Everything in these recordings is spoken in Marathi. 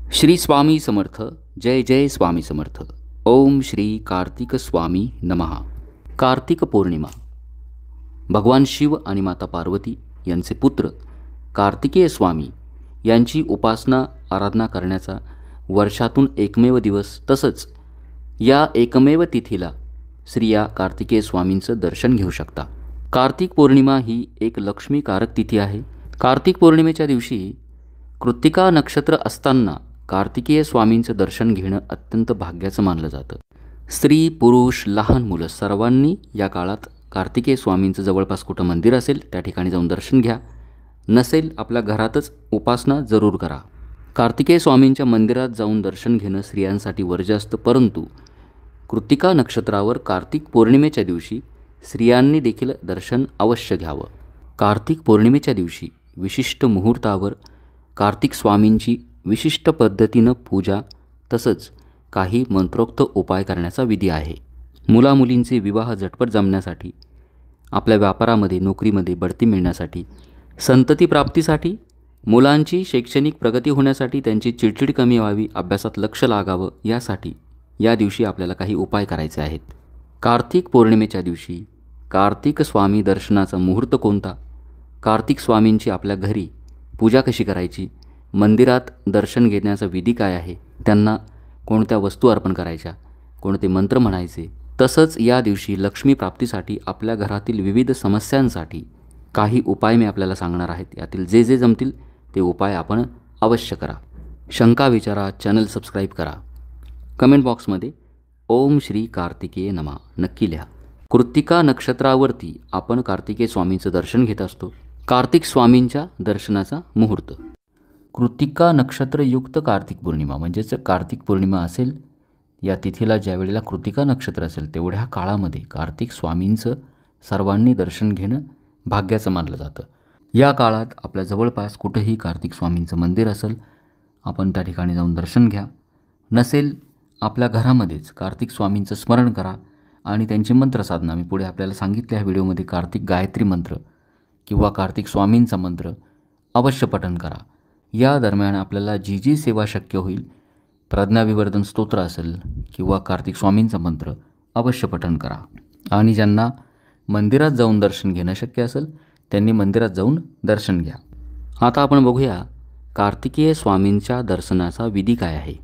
श्री स्वामी समर्थ. जय जय स्वामी समर्थ. ओम श्री कार्तिक स्वामी नमः. कार्तिक पौर्णिमा. भगवान शिव आणि माता पार्वती यांचे पुत्र कार्तिकेय स्वामी यांची उपासना आराधना करण्याचा वर्षातून एकमेव दिवस, तसंच या एकमेव तिथीला स्त्रिया कार्तिकेय स्वामींचं दर्शन घेऊ शकता. कार्तिक पौर्णिमा ही एक लक्ष्मीकारक तिथी आहे. कार्तिक पौर्णिमेच्या दिवशी कृत्तिका नक्षत्र असताना कार्तिकेय स्वामींचं दर्शन घेणं अत्यंत भाग्याचं मानलं जातं. स्त्री, पुरुष, लहान मुलं सर्वांनी या काळात कार्तिकेय स्वामींचं जवळपास कुठं मंदिर असेल त्या ठिकाणी जाऊन दर्शन घ्या. नसेल आपल्या घरातच उपासना जरूर करा. कार्तिकेय स्वामींच्या मंदिरात जाऊन दर्शन घेणं स्त्रियांसाठी वर्ज्य असतं, परंतु कृत्तिका नक्षत्रावर कार्तिक पौर्णिमेच्या दिवशी स्त्रियांनी देखील दर्शन अवश्य घ्यावं. कार्तिक पौर्णिमेच्या दिवशी विशिष्ट मुहूर्तावर कार्तिक स्वामींची विशिष्ट पद्धतीनं पूजा, तसंच काही मंत्रोक्त उपाय करण्याचा विधी आहे. मुलामुलींचे विवाह झटपट जमण्यासाठी, आपल्या व्यापारामध्ये नोकरीमध्ये बढती मिळण्यासाठी, संतती प्राप्तीसाठी, मुलांची शैक्षणिक प्रगती होण्यासाठी, त्यांची चिडचिड कमी व्हावी, अभ्यासात लक्ष लागावं, यासाठी या दिवशी आपल्याला काही उपाय करायचे आहेत. कार्तिक पौर्णिमेच्या दिवशी कार्तिक स्वामी दर्शनाचा मुहूर्त कोणता, कार्तिक स्वामींची आपल्या घरी पूजा कशी करायची, मंदिरात दर्शन घेण्याचा विधी काय आहे, त्यांना कोणत्या वस्तू अर्पण करायच्या, कोणते मंत्र म्हणायचे, तसंच या दिवशी लक्ष्मी प्राप्तीसाठी आपल्या घरातील विविध समस्यांसाठी काही उपाय मी आपल्याला सांगणार आहेत. यातील जे जे जमतील ते उपाय आपण अवश्य करा. शंका विचारा, चॅनल सबस्क्राईब करा. कमेंट बॉक्समध्ये ओम श्री कार्तिकेय नमः नक्की लिहा. कृत्तिका नक्षत्रावरती आपण कार्तिकेय स्वामींचं दर्शन घेत असतो. कार्तिक स्वामींच्या दर्शनाचा मुहूर्त. कृत्तिका नक्षत्रयुक्त कार्तिक पौर्णिमा म्हणजेच कार्तिक पौर्णिमा असेल, या तिथीला ज्यावेळेला कृत्तिका नक्षत्र असेल तेवढ्या काळामध्ये कार्तिक स्वामींचं सर्वांनी दर्शन घेणं भाग्याचं मानलं जातं. या काळात आपल्या जवळपास कुठेही कार्तिक स्वामींचं मंदिर असेल, आपण त्या ठिकाणी जाऊन दर्शन घ्या. नसेल आपल्या घरामध्येच कार्तिक स्वामींचं स्मरण करा आणि त्यांची मंत्रसाधना मी पुढे आपल्याला सांगितल्या व्हिडिओमध्ये कार्तिक गायत्री मंत्र किंवा कार्तिक स्वामींचा मंत्र अवश्य पठण करा. या दरम्यान आपल्याला जी जी सेवा शक्य होईल, प्रज्ञाविवर्धन स्तोत्र असेल किंवा कार्तिक स्वामींचा मंत्र अवश्य पठण करा. आणि ज्यांना मंदिरात जाऊन दर्शन घेणं शक्य असेल त्यांनी मंदिरात जाऊन दर्शन घ्या. आता आपण बघूया कार्तिकेय स्वामींच्या दर्शनाचा विधी काय आहे.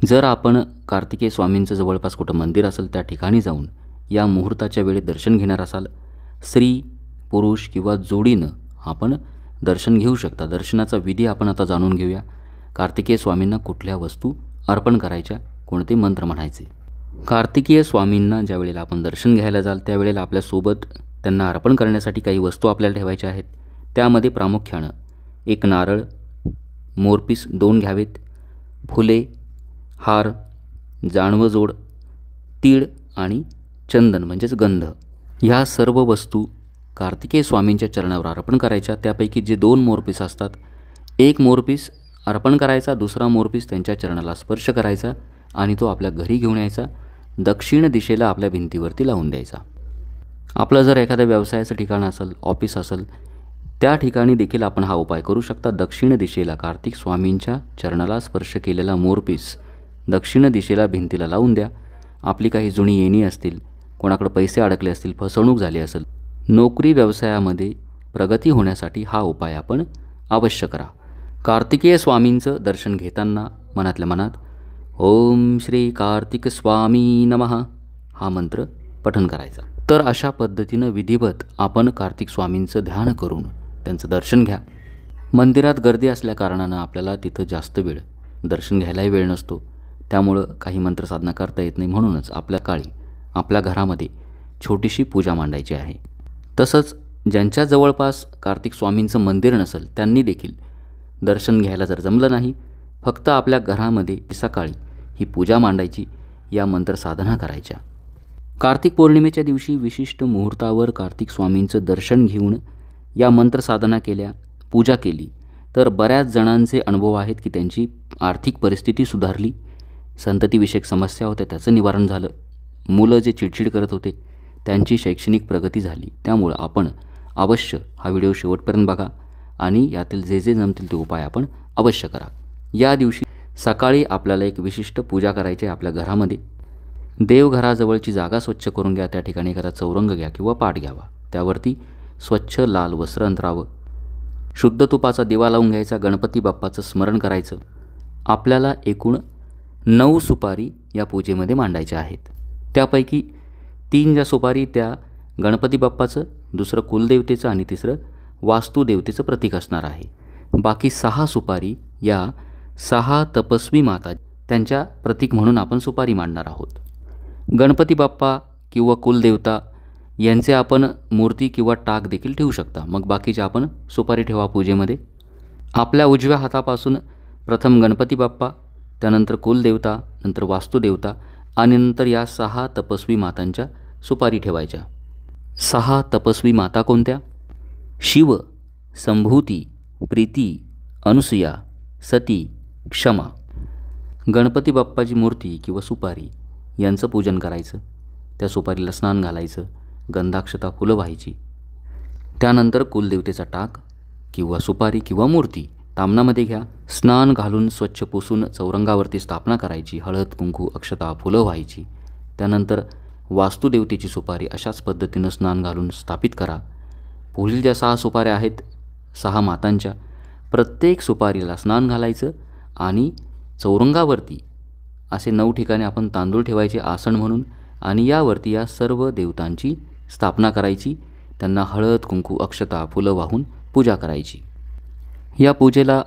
जर आपण कार्तिकेय स्वामींचं जवळपास कुठं मंदिर असेल त्या ठिकाणी जाऊन या मुहूर्ताच्या वेळी दर्शन घेणार असाल, स्त्री, पुरुष किंवा जोडीनं आपण दर्शन घेऊ शकता. दर्शनाचा विधी आपण आता जाणून घेऊया. कार्तिकेय स्वामींना कुठल्या वस्तू अर्पण करायच्या, कोणते मंत्र म्हणायचे. कार्तिकेय स्वामींना ज्या वेळेला आपण दर्शन घ्यायला जाल त्यावेळेला आपल्यासोबत त्यांना अर्पण करण्यासाठी काही वस्तू आपल्याला ठेवायच्या आहेत. त्यामध्ये प्रामुख्यानं एक नारळ, मोरपीस 2 घ्यावेत, फुले, हार, जानवजोड, तीळ आणि चंदन म्हणजेच गंध, ह्या सर्व वस्तू कार्तिकेय स्वामींच्या चरणावर अर्पण करायच्या. त्यापैकी जे 2 मोरपीस असतात, एक मोरपीस अर्पण करायचा, दुसरा मोरपीस त्यांच्या चरणाला स्पर्श करायचा आणि तो आपल्या घरी घेऊन यायचा. दक्षिण दिशेला आपल्या भिंतीवरती लावून द्यायचा. आपलं जर एखाद्या व्यवसायाचं ठिकाण असेल, ऑफिस असेल, त्या ठिकाणी देखील आपण हा उपाय करू शकता. दक्षिण दिशेला कार्तिक स्वामींच्या चरणाला स्पर्श केलेला मोरपीस दक्षिण दिशेला भिंतीला लावून द्या. आपली काही जुनी येणी असतील, कोणाकडे पैसे अडकले असतील, फसवणूक झाली असेल, नोकरी व्यवसायामध्ये प्रगती होण्यासाठी हा उपाय आपण अवश्य करा. कार्तिकेय स्वामींचं दर्शन घेताना मनातल्या मनात ओम श्री कार्तिक स्वामी नमः हा मंत्र पठण करायचा. तर अशा पद्धतीनं विधिवत आपण कार्तिक स्वामींचं ध्यान करून त्यांचं दर्शन घ्या. मंदिरात गर्दी असल्या कारणानं आपल्याला तिथं जास्त वेळ दर्शन घ्यायलाही वेळ नसतो, त्यामुळं काही मंत्रसाधना करता येत नाही. म्हणूनच आपल्या काळी आपल्या घरामध्ये छोटीशी पूजा मांडायची आहे. तसंच ज्यांच्या जवळपास कार्तिक स्वामींचं मंदिर नसेल त्यांनी देखील दर्शन घ्यायला जर जमलं नाही, फक्त आपल्या घरामध्ये सकाळी ही पूजा मांडायची, या मंत्रसाधना करायच्या. कार्तिक पौर्णिमेच्या दिवशी विशिष्ट मुहूर्तावर कार्तिक स्वामींचं दर्शन घेऊन या मंत्रसाधना केल्या, पूजा केली तर बऱ्याच जणांचे अनुभव आहेत की त्यांची आर्थिक परिस्थिती सुधारली, संततीविषयक समस्या होत्या त्याचं निवारण झालं, मुलं जे चिडचिड करत होते त्यांची शैक्षणिक प्रगती झाली. त्यामुळं आपण अवश्य हा व्हिडिओ शेवटपर्यंत बघा आणि यातील जे जे जमतील ते उपाय आपण अवश्य करा. या दिवशी सकाळी आपल्याला एक विशिष्ट पूजा करायची आहे आपल्या घरामध्ये. देवघराजवळची जागा स्वच्छ करून घ्या. त्या ठिकाणी एखादा चौरंग घ्या किंवा पाट घ्यावा. त्यावरती स्वच्छ लाल वस्त्र अंथरावं. शुद्ध तुपाचा दिवा लावून घ्यायचा. गणपती बाप्पाचं स्मरण करायचं. आपल्याला एकूण 9 सुपारी या पूजेमध्ये मांडायच्या आहेत. त्यापैकी 3 ज्या सुपारी त्या गणपती बाप्पाचं, दुसरं कुलदेवतेचं आणि तिसरं वास्तुदेवतेचं प्रतीक असणार आहे. बाकी 6 सुपारी या 6 तपस्वी माता त्यांच्या प्रतीक म्हणून आपण सुपारी मांडणार आहोत. गणपती बाप्पा किंवा कुलदेवता यांचे आपण मूर्ती किंवा टाक देखील ठेवू शकता. मग बाकीचे आपण सुपारी ठेवा पूजेमध्ये. आपल्या उजव्या हातापासून प्रथम गणपती बाप्पा, त्यानंतर कुलदेवता, नंतर वास्तुदेवता आणि नंतर या 6 तपस्वी मातांच्या सुपारी ठेवायच्या. 6 तपस्वी माता कोणत्या? शिव, संभूती, प्रीती, अनुसूया, सती, क्षमा. गणपती बाप्पाची मूर्ती किंवा सुपारी यांचं पूजन करायचं. त्या सुपारीला स्नान घालायचं. गंधाक्षता फुलं व्हायची. त्यानंतर कुलदेवतेचा टाक किंवा सुपारी किंवा मूर्ती तामणामध्ये घ्या. स्नान घालून स्वच्छ पुसून चौरंगावरती स्थापना करायची. हळद, कुंकू, अक्षता फुलं व्हायची. त्यानंतर वास्तुदेवतेची सुपारी अशाच पद्धतीनं स्नान घालून स्थापित करा. पुढील ज्या 6 सुपाऱ्या आहेत 6 मातांच्या, प्रत्येक सुपारीला स्नान घालायचं आणि चौरंगावरती असे 9 ठिकाणी आपण तांदूळ ठेवायचे आसन म्हणून आणि यावरती या सर्व देवतांची स्थापना करायची. त्यांना हळद, कुंकू, अक्षता फुलं वाहून पूजा करायची. या पूजेला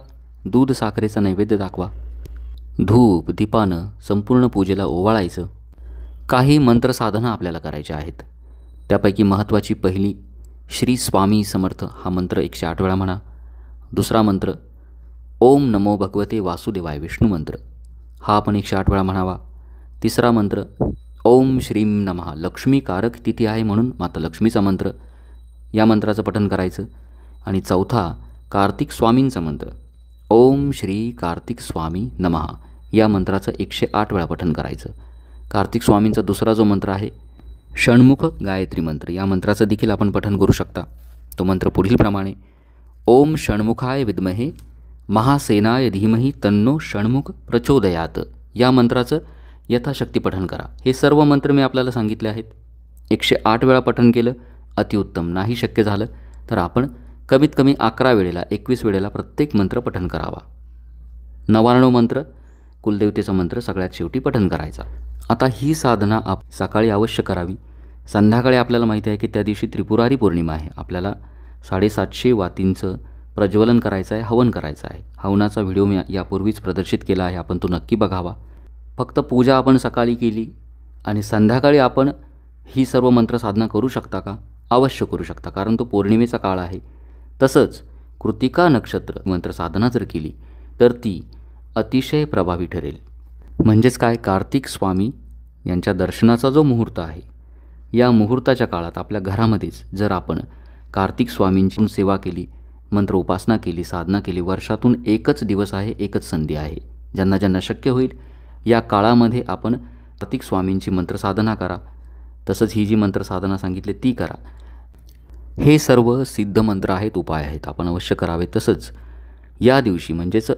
दूध साखरेचा नैवेद्य दाखवा. धूप दीपानं संपूर्ण पूजेला ओवाळायचं. काही मंत्रसाधना आपल्याला करायच्या आहेत. त्यापैकी महत्त्वाची पहिली श्री स्वामी समर्थ हा मंत्र 108 वेळा म्हणा. दुसरा मंत्र ओम नमो भगवते वासुदेवाय विष्णू मंत्र हा आपण 108 वेळा म्हणावा. तिसरा मंत्र ओम श्रीं नमः लक्ष्मीकारक तिथी आहे म्हणून माता लक्ष्मीचा मंत्र, या मंत्राचं पठण करायचं. आणि चौथा कार्तिक स्वामींचा मंत्र ओम श्री कार्तिक स्वामी नमः या मंत्राचं 108 वेळा पठण करायचं. कार्तिक स्वामींचा दुसरा जो मंत्र आहे षण्मुख गायत्री मंत्र, या मंत्राचं देखील आपण पठण करू शकता. तो मंत्र पुढीलप्रमाणे ओम षण्मुखाय विद्महे महासेनाय धीमहि तन्नो षण्मुख प्रचोदयात या मंत्राचं यथाशक्ती पठण करा. हे सर्व मंत्र मी आपल्याला सांगितले आहेत. 108 वेळा पठण केलं अतिउत्तम. नाही शक्य झालं तर आपण कमीत कमी 11 वेळेला 21 वेळेला प्रत्येक मंत्र पठण करावा. 99 मंत्र कुलदेवतेचा मंत्र सगळ्यात शेवटी पठण करायचा. आता ही साधना सकाळी अवश्य करावी. संध्याकाळी आपल्याला माहिती आहे की त्या दिवशी त्रिपुरारी पौर्णिमा आहे. आपल्याला 750 वातींचं प्रज्वलन करायचं आहे, हवन करायचं आहे. हवनाचा व्हिडिओ मी यापूर्वीच प्रदर्शित केला आहे, आपण तो नक्की बघावा. फक्त पूजा आपण सकाळी केली आणि संध्याकाळी आपण ही सर्व मंत्र साधना करू शकता का? अवश्य करू शकता, कारण तो पौर्णिमेचा काळ आहे. तसंच कृतिका नक्षत्र मंत्र साधना जर केली तर ती अतिशय प्रभावी ठरेल. म्हणजेच काय, कार्तिक स्वामी यांच्या दर्शनाचा जो मुहूर्त आहे या मुहूर्ताच्या काळात आपल्या घरामध्येच जर आपण कार्तिक स्वामींची सेवा केली, मंत्र उपासना केली, साधना केली, वर्षातून एकच दिवस आहे, एकच संधी आहे. ज्यांना ज्यांना शक्य होईल या काळामध्ये आपण कार्तिक स्वामींची मंत्रसाधना करा. तसंच ही जी मंत्रसाधना सांगितली ती करा. हे सर्व सिद्ध मंत्र आहेत, उपाय आहेत, आपण अवश्य करावे. तसंच या दिवशी म्हणजेच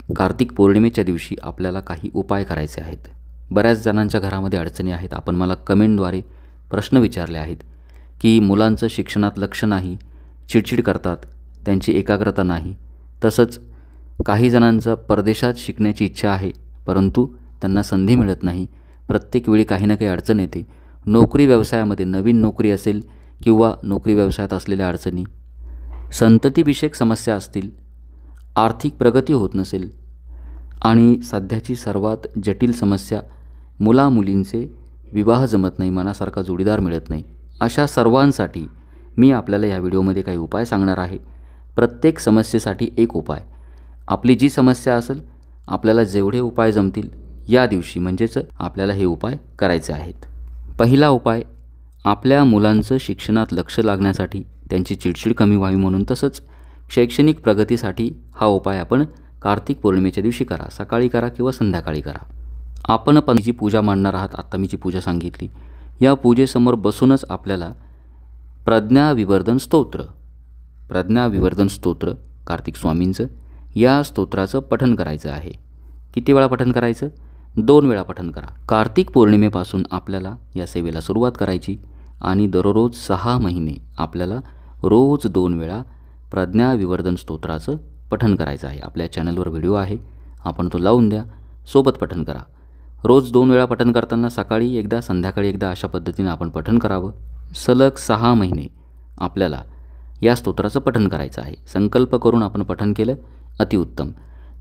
कार्तिक पौर्णिमेच्या दिवशी आपल्याला काही उपाय करायचे आहेत. बऱ्याच जणांच्या घरामध्ये अडचणी आहेत. आपण मला कमेंटद्वारे प्रश्न विचारले आहेत की मुलांचं शिक्षणात लक्ष नाही, चिडचिड करतात, त्यांची एकाग्रता नाही. तसंच काही जणांचं परदेशात शिकण्याची इच्छा आहे परंतु त्यांना संधी मिळत नाही. प्रत्येक वेळी काही ना काही अडचण येते. नोकरी व्यवसायामध्ये नवीन नोकरी असेल किंवा नोकरी व्यवसायात असलेल्या अडचणी, संततीविषयक समस्या असतील, आर्थिक प्रगती होत नसेल आणि सध्याची सर्वात जटिल समस्या मुलामुलींचे विवाह जमत नाही, मनासारखा जोडीदार मिळत नाही, अशा सर्वांसाठी मी आपल्याला या व्हिडिओमध्ये काही उपाय सांगणार आहे. प्रत्येक समस्येसाठी एक उपाय. आपली जी समस्या असेल आपल्याला जेवढे उपाय जमतील या दिवशी म्हणजेच आपल्याला हे उपाय करायचे आहेत. पहिला उपाय, आपल्या मुलांचं शिक्षणात लक्ष लागण्यासाठी, त्यांची चिडचिड कमी व्हावी म्हणून, तसंच शैक्षणिक प्रगतीसाठी हा उपाय आपण कार्तिक पौर्णिमेच्या दिवशी करा. सकाळी करा किंवा संध्याकाळी करा. आपण पण जी पूजा मांडणार आहात, आत्ता मी जी पूजा सांगितली या पूजेसमोर बसूनच आपल्याला प्रज्ञाविवर्धन स्तोत्र कार्तिक स्वामींचं या स्तोत्राचं पठण करायचं आहे. किती वेळा पठण करायचं? 2 वेळा पठण करा. कार्तिक पौर्णिमेपासून आपल्याला या सेवेला सुरुवात करायची आणि दररोज 6 महिने आपल्याला रोज 2 वेळा प्रज्ञाविवर्धन स्तोत्राचं पठण करायचं आहे. आपल्या चॅनलवर व्हिडिओ आहे, आपण तो लावून द्या, सोबत पठण करा. रोज 2 वेळा पठण करताना सकाळी एकदा संध्याकाळी एकदा अशा पद्धतीने आपण पठण करावं. सलग 6 महिने आपल्याला या स्तोत्राचं पठण करायचं आहे. संकल्प करून आपण पठण केलं अतिउत्तम.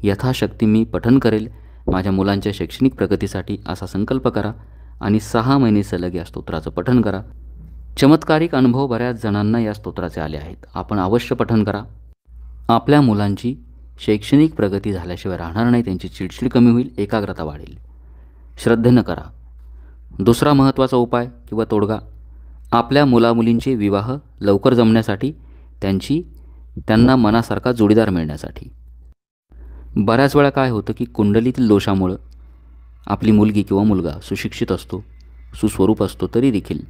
यथाशक्ती मी पठण करेल माझ्या मुलांच्या शैक्षणिक प्रगतीसाठी असा संकल्प करा आणि 6 महिने सलग या स्तोत्राचं पठण करा. चमत्कारिक अनुभव बऱ्याच जणांना या स्तोत्राचे आले आहेत. आपण अवश्य पठण करा. आपल्या मुलांची शैक्षणिक प्रगती झाल्याशिवाय राहणार नाही, त्यांची चिडचिड कमी होईल, एकाग्रता वाढेल. श्रद्धेनं करा. दुसरा महत्त्वाचा उपाय किंवा तोडगा, आपल्या मुलामुलींचे विवाह लवकर जमण्यासाठी, त्यांना मनासारखा जोडीदार मिळण्यासाठी. बऱ्याच वेळा काय होतं की कुंडलीतील दोषामुळं आपली मुलगी किंवा मुलगा सुशिक्षित असतो, सुस्वरूप असतो, तरी देखील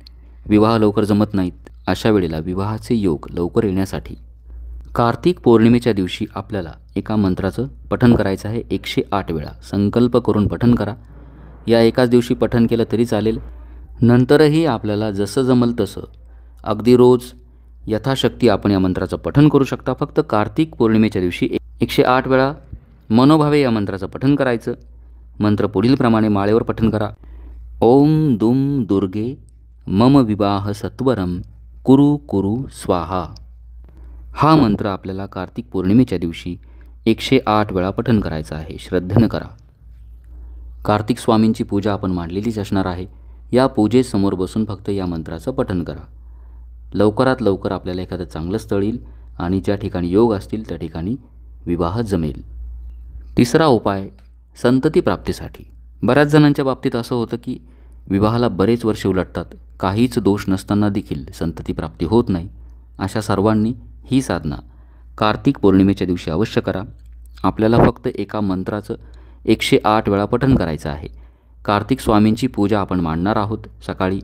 विवाह लवकर जमत नाहीत. अशा वेळेला विवाहाचे योग लवकर येण्यासाठी कार्तिक पौर्णिमेच्या दिवशी आपल्याला एका मंत्राचं पठण करायचं आहे. 108 वेळा संकल्प करून पठण करा. या एकाच दिवशी पठण केलं तरी चालेल. नंतरही आपल्याला जसं जमल तसं अगदी रोज यथाशक्ती आपण या मंत्राचं पठण करू शकता. फक्त कार्तिक पौर्णिमेच्या दिवशी 108 वेळा मनोभावे या मंत्राचं पठण करायचं. मंत्र पुढीलप्रमाणे माळेवर पठण करा. ओम दुम दुर्गे मम विवाह सत्वरम कुरु कुरु स्वाहा. हा मंत्र आपल्याला कार्तिक पौर्णिमेच्या दिवशी 108 वेळा पठण करायचा आहे. श्रद्धेनं करा. कार्तिक स्वामींची पूजा आपण मांडलेलीच असणार आहे. या पूजेसमोर बसून फक्त या मंत्राचं पठण करा. लवकरात लवकर आपल्याला एखादं चांगलं स्थळ येईल आणि ज्या ठिकाणी योग असतील त्या ठिकाणी विवाह जमेल. तिसरा उपाय संतती प्राप्तीसाठी. बऱ्याच जणांच्या बाबतीत असं होतं की विवाहाला बरेच वर्षे उलटतात, काहीच दोष नसताना देखील संतती प्राप्ती होत नाही. अशा सर्वांनी ही साधना कार्तिक पौर्णिमेच्या दिवशी अवश्य करा. आपल्याला फक्त एका मंत्राचं 108 वेळा पठण करायचं आहे. कार्तिक स्वामींची पूजा आपण मांडणार आहोत सकाळी.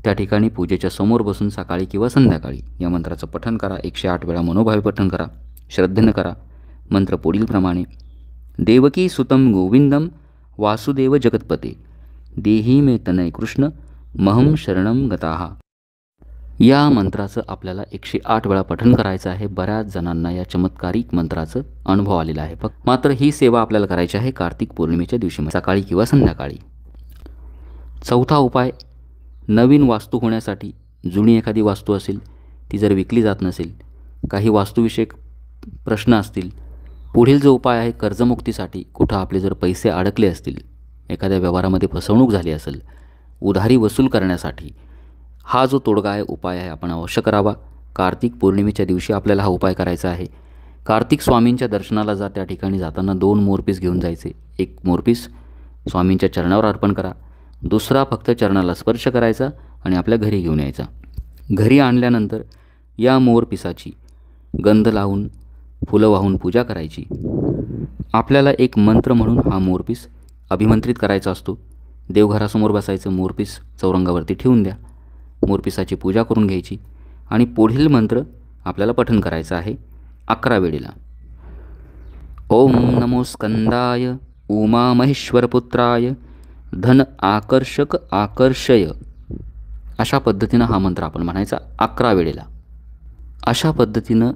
त्या ठिकाणी पूजेच्या समोर बसून सकाळी किंवा संध्याकाळी या मंत्राचं पठण करा. 108 वेळा मनोभावे पठण करा. श्रद्धेनं करा. मंत्र पुढीलप्रमाणे देवकी सुतम गोविंदम वासुदेव जगतपते देही मे तनय कृष्ण महम शरणम गताहा. या मंत्राचं आपल्याला 108 वेळा पठण करायचं आहे. बऱ्याच जणांना या चमत्कारिक मंत्राचं अनुभव आलेला आहे. मात्र ही सेवा आपल्याला करायची आहे कार्तिक पौर्णिमेच्या दिवशी सकाळी किंवा संध्याकाळी. चौथा उपाय, नवीन वास्तू होण्यासाठी. जुनी एखादी वास्तू असेल, ती जर विकली जात नसेल, काही वास्तुविषयक प्रश्न असतील, पुढील जो उपाय आहे कर्जमुक्तीसाठी. कुठं आपले जर पैसे अडकले असतील, एखाद्या व्यवहारामध्ये फसवणूक झाली असेल, उधारी वसूल करण्यासाठी हा जो तोडगा आहे, उपाय आहे, आपण अवश्य करावा. कार्तिक पौर्णिमेच्या दिवशी आपल्याला हा उपाय करायचा आहे. कार्तिक स्वामींच्या दर्शनाला जा. त्या ठिकाणी जाताना 2 मोरपीस घेऊन जायचे. एक मोरपीस स्वामींच्या चरणावर अर्पण करा, दुसरा फक्त चरणाला स्पर्श करायचा आणि आपल्या घरी घेऊन यायचा. घरी आणल्यानंतर या मोरपिसाची गंध लावून फुलं वाहून पूजा करायची. आपल्याला एक मंत्र म्हणून हा मोरपीस अभिमंत्रित करायचा असतो. देवघरासमोर बसायचं, मोरपीस चौरंगावरती ठेवून द्या, मोरपिसाची पूजा करून घ्यायची आणि पुढील मंत्र आपल्याला पठण करायचं आहे 11 वेळेला. ओम नमो स्कंदाय उमा महेश्वरपुत्राय धन आकर्षक आकर्षय. अशा पद्धतीनं हा मंत्र आपण म्हणायचा 11 वेळेला. अशा पद्धतीनं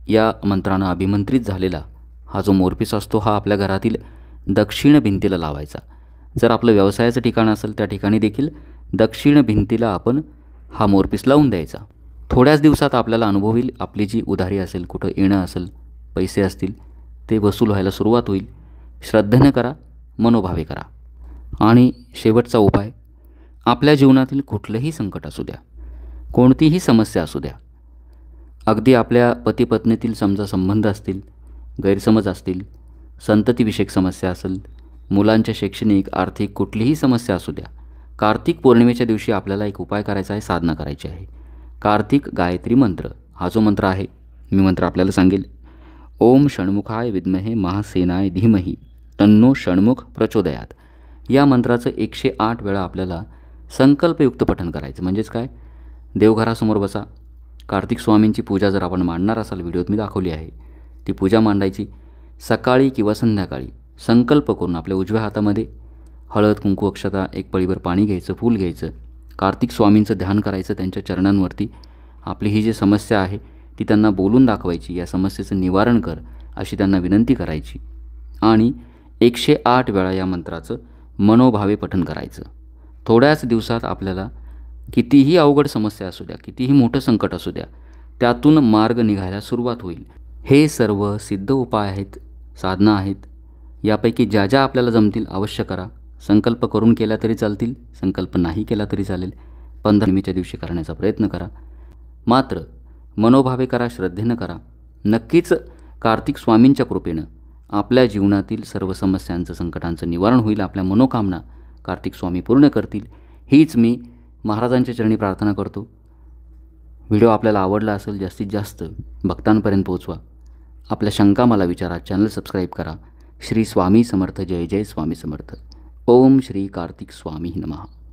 या मंत्रानं अभिमंत्रित झालेला हा जो मोरपीस असतो हा आपल्या घरातील दक्षिण भिंतीला लावायचा. जर आपलं व्यवसायाचं ठिकाण असेल त्या ठिकाणी देखील दक्षिण भिंतीला आपण हा मोरपीस लावून द्यायचा. थोड्याच दिवसात आपल्याला अनुभव येईल. आपली जी उधारी असेल, कुठं येणं असेल, पैसे असतील, ते वसूल व्हायला सुरुवात होईल. श्रद्धेने करा, मनोभावे करा. आणि शेवटचा उपाय, आपल्या जीवनातील कुठलंही संकट असू द्या, कोणतीही समस्या असू द्या, अगदी आपल्या पतीपत्नीतील समजा संबंध असतील, गैरसमज असतील, संततीविषयक समस्या असेल, मुलांच्या शैक्षणिक आर्थिक कुठलीही समस्या असू द्या, कार्तिक पौर्णिमेच्या दिवशी आपल्याला एक उपाय करायचा आहे, साधना करायची आहे. कार्तिक गायत्री मंत्र हा जो मंत्र आहे, मी मंत्र आपल्याला सांगेल. ओम षण्मुखाय विद्महे महासेनाय धीमहि तन्नो षण्मुख प्रचोदयात. या मंत्राचं 108 वेळा आपल्याला संकल्पयुक्त पठण करायचं. म्हणजेच काय, देवघरासमोर बसा. कार्तिक स्वामींची पूजा जर आपण मांडणार असाल, व्हिडिओत मी दाखवली आहे, ती पूजा मांडायची. सकाळी किंवा संध्याकाळी संकल्प करून आपल्या उजव्या हातामध्ये हळद, कुंकू, अक्षता, एक पळीभर पाणी घ्यायचं, फूल घ्यायचं, कार्तिक स्वामींचं ध्यान करायचं, त्यांच्या चरणांवरती आपली ही जी समस्या आहे ती त्यांना बोलून दाखवायची, या समस्येचं निवारण कर अशी त्यांना विनंती करायची आणि 108 वेळा या मंत्राचं मनोभावे पठण करायचं. थोड्याच दिवसात आपल्याला कितीही अवघड समस्या असू द्या, कितीही मोठं संकट असू द्या, त्यातून मार्ग निघायला सुरुवात होईल. हे सर्व सिद्ध उपाय आहेत, साधना आहेत. यापैकी ज्या ज्या आपल्याला जमतील अवश्य करा. संकल्प करून केला तरी चालतील, संकल्प नाही केला तरी चालेल. 15मीच्या दिवशी करण्याचा प्रयत्न करा. मात्र मनोभावे करा, श्रद्धेनं करा. नक्कीच कार्तिक स्वामींच्या कृपेनं आपल्या जीवनातील सर्व समस्यांचं, संकटांचं निवारण होईल. आपल्या मनोकामना कार्तिक स्वामी पूर्ण करतील, हीच मी महाराजांच्या चरणी प्रार्थना करतो. व्हिडिओ आपल्याला आवडला असेल, जास्तीत जास्त भक्तांपर्यंत पोहोचवा. आपल्या शंका मला विचारा. चॅनल सबस्क्राईब करा. श्री स्वामी समर्थ. जय जय स्वामी समर्थ. ओम श्री कार्तिक स्वामी नमः.